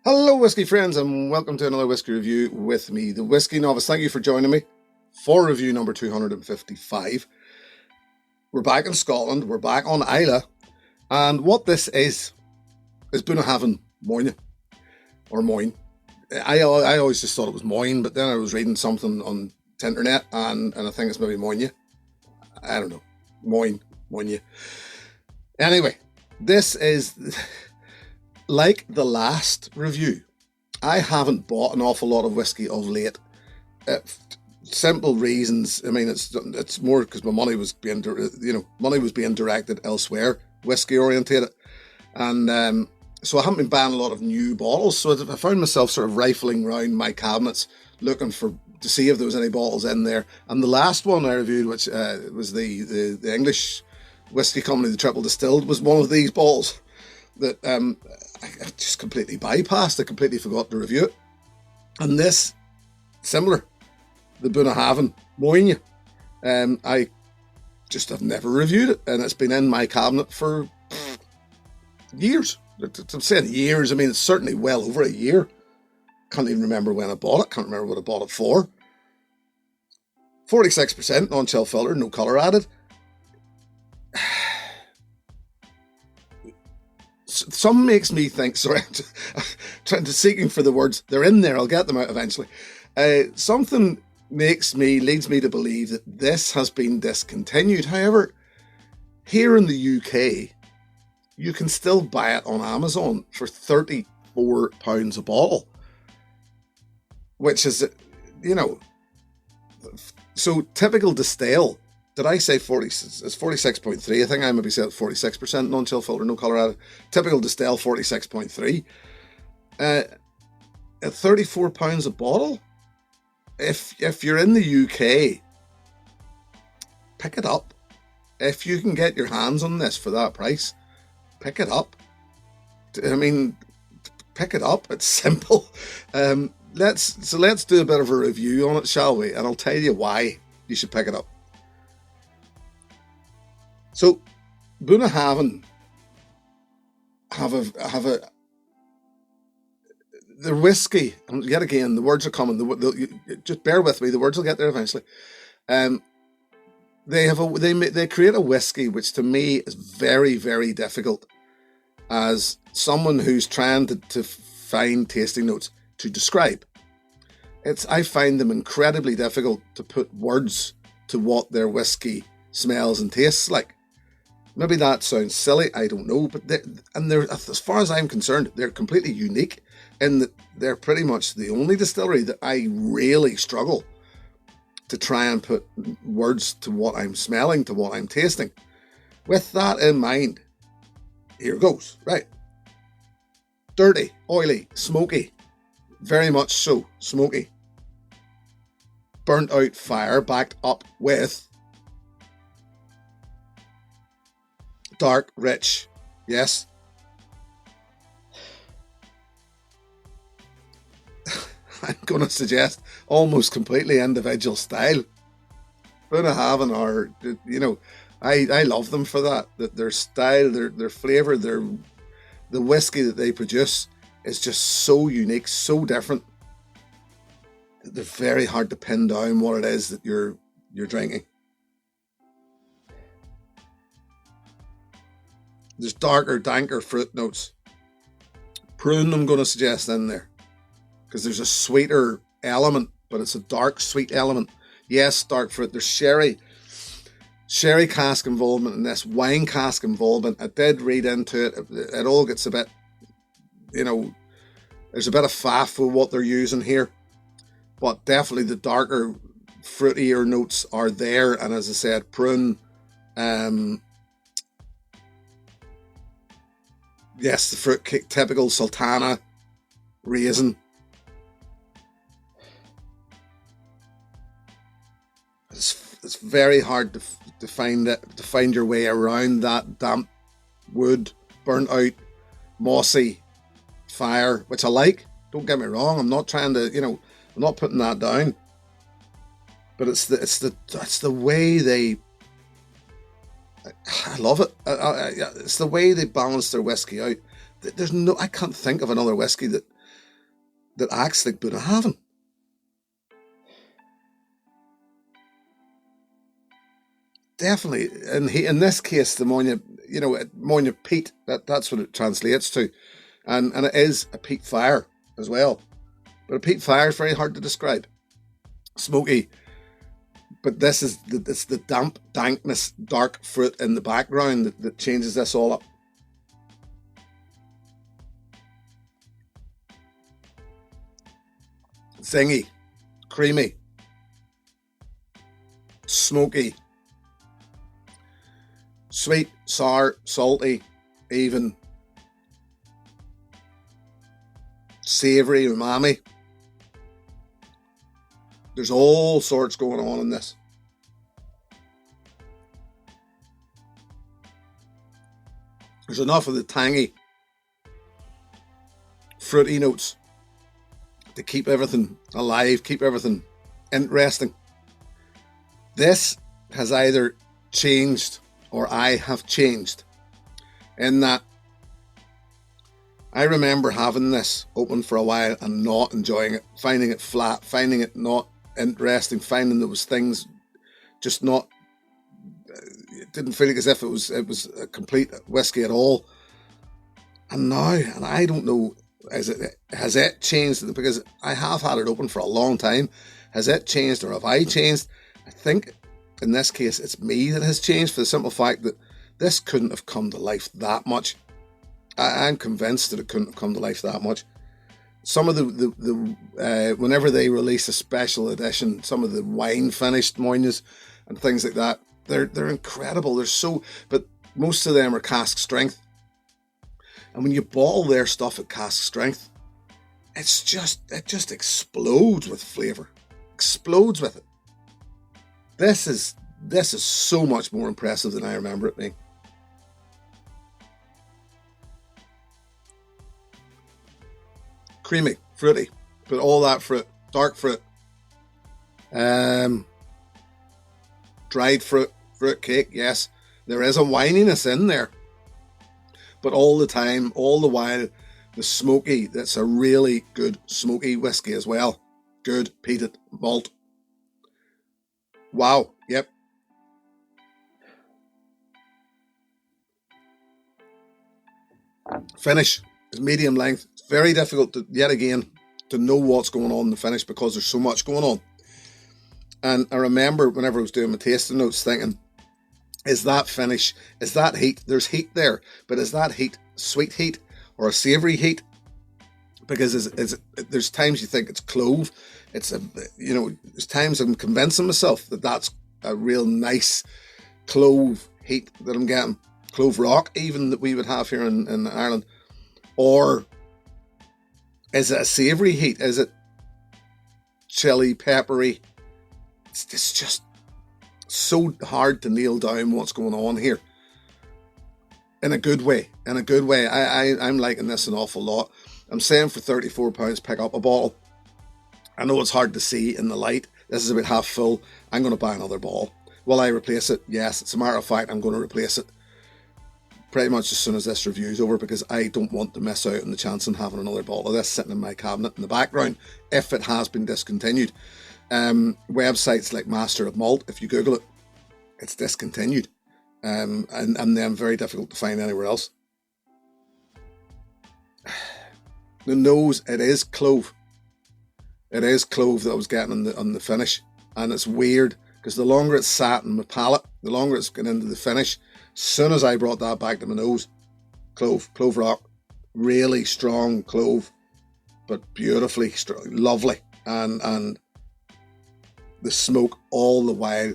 Hello, whiskey friends, and welcome to another whiskey review with me, the Whiskey Novice. Thank you for joining me for review number 255. We're back in Scotland, we're back on Islay, and what this is Bunnahabhain Moine, or Moine. I always just thought it was Moine, but then I was reading something on the internet, and I think it's maybe Moine. I don't know. Moine. Anyway, this is... Like the last review, I haven't bought an awful lot of whiskey of late. Simple reasons. I mean, it's more because my money was being directed elsewhere, whiskey orientated, and so I haven't been buying a lot of new bottles. So I found myself sort of rifling around my cabinets looking to see if there was any bottles in there. And the last one I reviewed, which was the English whiskey company, the Triple Distilled, was one of these bottles that I just completely bypassed. I completely forgot to review it. And this, similar, the Bunnahabhain Moine, I just have never reviewed it, and it's been in my cabinet for years. I'm saying years, I mean, it's certainly well over a year. Can't even remember when I bought it, can't remember what I bought it for. 46% non-chill filter, no colour added. Some makes me think, sorry, I'm seeking for the words. They're in there, I'll get them out eventually. Something leads me to believe that this has been discontinued. However, here in the UK, you can still buy it on Amazon for £34 a bottle, which is, so typical distill. Did I say 40? It's 46.3. I think I maybe said 46% non-chill filter, no colour added. Typical distill, 46.3. At £34 a bottle, if you're in the UK, pick it up. If you can get your hands on this for that price, pick it up. I mean, pick it up. It's simple. Let's do a bit of a review on it, shall we? And I'll tell you why you should pick it up. So, Bunnahabhain their whiskey, and yet again, the words are coming. Just bear with me. The words will get there eventually. They create a whiskey which to me is very, very difficult as someone who's trying to find tasting notes to describe. I find them incredibly difficult to put words to what their whiskey smells and tastes like. Maybe that sounds silly, I don't know, but they're, as far as I'm concerned, they're completely unique in that they're pretty much the only distillery that I really struggle to try and put words to what I'm smelling, to what I'm tasting. With that in mind, here goes, right? Dirty, oily, smoky, very much so, smoky. Burnt out fire backed up with dark, rich, yes. I'm going to suggest almost completely individual style. Bunnahabhain are, I love them for that. That their style, their flavour, the whiskey that they produce is just so unique, so different. They're very hard to pin down what it is that you're drinking. There's darker, danker fruit notes. Prune, I'm going to suggest in there, because there's a sweeter element, but it's a dark, sweet element. Yes, dark fruit. There's sherry cask involvement in this, wine cask involvement. I did read into it. It all gets a bit, there's a bit of faff with what they're using here, but definitely the darker, fruitier notes are there. And as I said, prune, yes, the fruit cake, typical sultana, raisin. It's very hard to find your way around that damp wood, burnt out, mossy fire, which I like. Don't get me wrong. I'm not trying to, I'm not putting that down. But it's the way they I love it. It's the way they balance their whiskey out. I can't think of another whiskey that acts like Bunnahabhain. Definitely, in this case, the Moine, Moine peat. That's what it translates to, and it is a peat fire as well. But a peat fire is very hard to describe. Smoky, but it's the damp, dankness, dark fruit in the background that changes this all up. Zingy, creamy, smoky, sweet, sour, salty, even savoury, umami. There's all sorts going on in this. There's enough of the tangy, fruity notes to keep everything alive, keep everything interesting. This has either changed or I have changed, in that I remember having this open for a while and not enjoying it, finding it flat, finding it not interesting, finding there was things just not, it didn't feel like as if it was a complete whiskey at all. And now, and I don't know, has it changed? Because I have had it open for a long time. Has it changed, or have I changed? I think in this case it's me that has changed, for the simple fact that this couldn't have come to life that much. I'm convinced that it couldn't have come to life that much. Some of the whenever they release a special edition, some of the wine finished Moines and things like that, they're incredible. They're so, but most of them are cask strength. And when you bottle their stuff at cask strength, it just explodes with flavour. Explodes with it. This is so much more impressive than I remember it being. Creamy, fruity, but all that fruit, dark fruit, dried fruit cake. Yes, there is a wininess in there, but all the time, all the while, the smoky. That's a really good smoky whiskey as well. Good peated malt. Wow. Yep. Finish is medium length. It's very difficult yet again to know what's going on in the finish because there's so much going on. And I remember whenever I was doing my tasting notes thinking, is that finish, is that heat? There's heat there, but is that heat sweet heat or a savoury heat? Because there's times you think it's clove. There's times I'm convincing myself that that's a real nice clove heat that I'm getting. Clove rock even that we would have here in Ireland. Or is it a savoury heat? Is it chili, peppery? It's just so hard to nail down what's going on here. In a good way. I'm liking this an awful lot. I'm saying for £34, pick up a bottle. I know it's hard to see in the light. This is about half full. I'm going to buy another bottle. Will I replace it? Yes, it's a matter of fact, I'm going to replace it pretty much as soon as this review's over, because I don't want to miss out on the chance of having another bottle of this sitting in my cabinet in the background if it has been discontinued. Websites like Master of Malt, if you Google it, it's discontinued. And then very difficult to find anywhere else. The nose, it is clove. It is clove that I was getting on the finish. And it's weird, because the longer it's sat in my palate, the longer it's getting into the finish. As soon as I brought that back to my nose, clove rock, really strong clove, but beautifully strong, lovely, and the smoke all the while,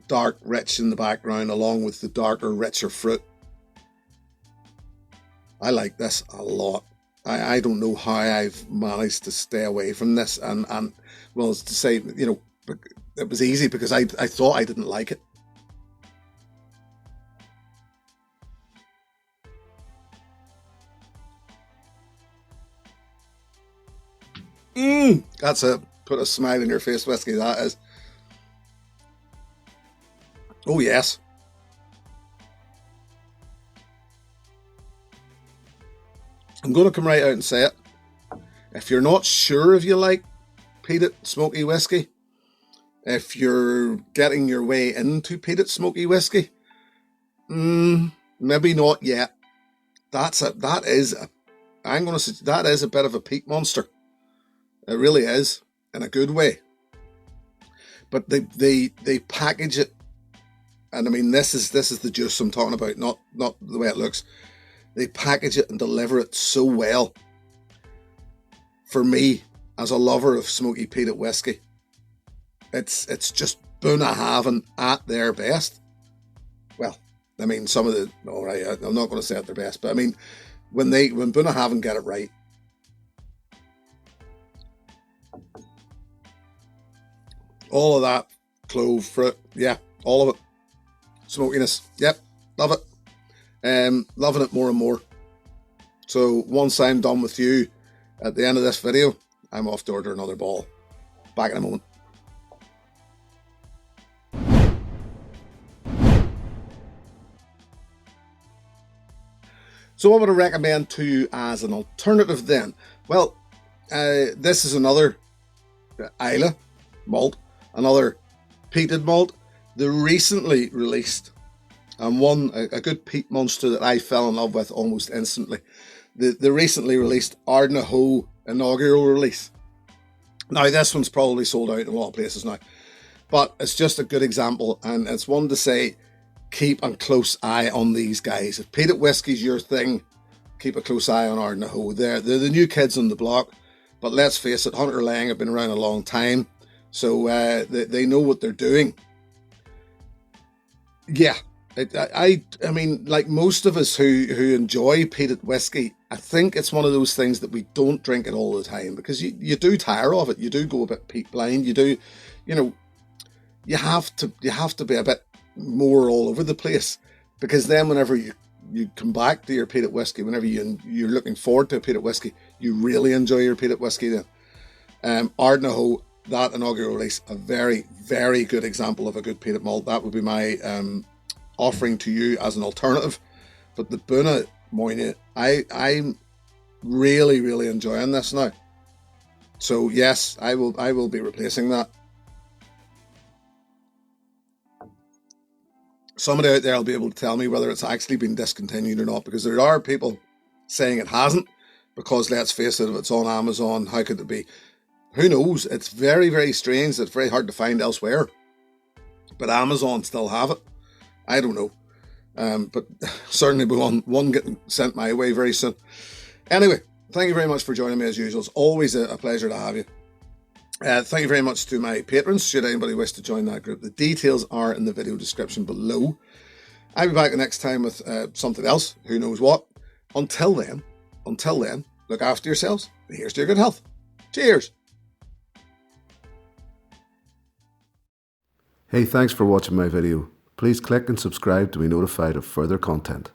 dark, rich in the background, along with the darker, richer fruit. I like this a lot. I don't know how I've managed to stay away from this, and well, to say, it was easy because I thought I didn't like it. That's a put a smile in your face whiskey, that is. Oh yes. I'm going to come right out and say it. If you're not sure if you like peated smoky whiskey, if you're getting your way into peated smoky whiskey, maybe not yet. That is a bit of a peat monster. It really is, in a good way. But they package it, and I mean this is the juice I'm talking about, not the way it looks. They package it and deliver it so well. For me, as a lover of smoky peated whiskey, it's just Bunnahabhain at their best. Well, I mean, I'm not going to say at their best, but I mean, when Bunnahabhain get it right, all of that clove fruit, yeah, all of it, smokiness, yep, love it. Loving it more and more. So once I'm done with you at the end of this video, I'm off to order another bottle. Back in a moment. So what would I recommend to you as an alternative then? Well, this is another Islay malt, another peated malt. The recently released, and one a good peat monster that I fell in love with almost instantly. The recently released Ardnahoe inaugural release. Now this one's probably sold out in a lot of places now, but it's just a good example, and it's one to say keep a close eye on these guys. If peated whiskey's your thing, keep a close eye on Ardnahoe. They're the new kids on the block, but let's face it, Hunter Lang have been around a long time, so they know what they're doing. Yeah. I mean, like most of us who enjoy peated whiskey, I think it's one of those things that we don't drink it all the time because you do tire of it. You do go a bit peat blind. You do, you have to be a bit more all over the place, because then whenever you come back to your peated whiskey, whenever you're looking forward to a peated whiskey, you really enjoy your peated whiskey then. Ardnahoe, that inaugural release, a very, very good example of a good peated malt. That would be my offering to you as an alternative. But the Bunnahabhain Moine, I'm really, really enjoying this now. So yes, I will be replacing that. Somebody out there will be able to tell me whether it's actually been discontinued or not, because there are people saying it hasn't, because let's face it, if it's on Amazon, how could it be? Who knows? It's very, very strange. It's very hard to find elsewhere, but Amazon still have it. I don't know, but certainly be one getting sent my way very soon. Anyway, thank you very much for joining me as usual. It's always a pleasure to have you. Thank you very much to my patrons, should anybody wish to join that group. The details are in the video description below. I'll be back next time with something else, who knows what. Until then, look after yourselves, and here's to your good health. Cheers! Hey, thanks for watching my video. Please click and subscribe to be notified of further content.